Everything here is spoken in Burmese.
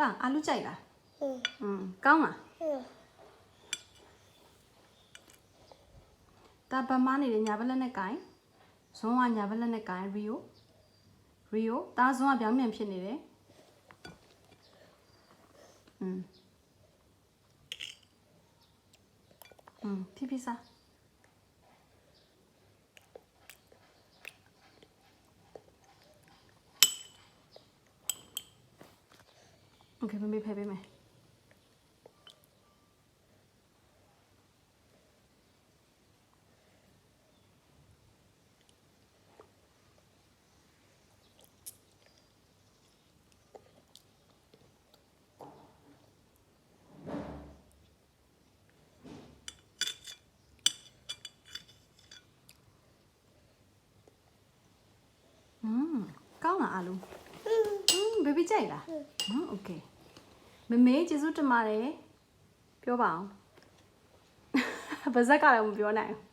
တာအာလူကြိုက်လားကောင်းလားတာဗမာနေတယ်ညာဘက်လက်နဲ့ကိုင်ဇွန်ကညာဘက်လက်နဲ့ကိုင်ရီယိုတာဇွန်ကပြောင်းပြန်ဖြစ်နေတယ်ဖြည်းဖြည်းစားโอเคမမေးဖယ်ပေးမယ်ကောင်းလားအာလူဘေဘီကြိုက်လားโอเคမမေကျေးဇူးတင်ပါတယ်ပြောပါအောင်ဗဇက်ကလည်းမပြောနိုင်ဘူး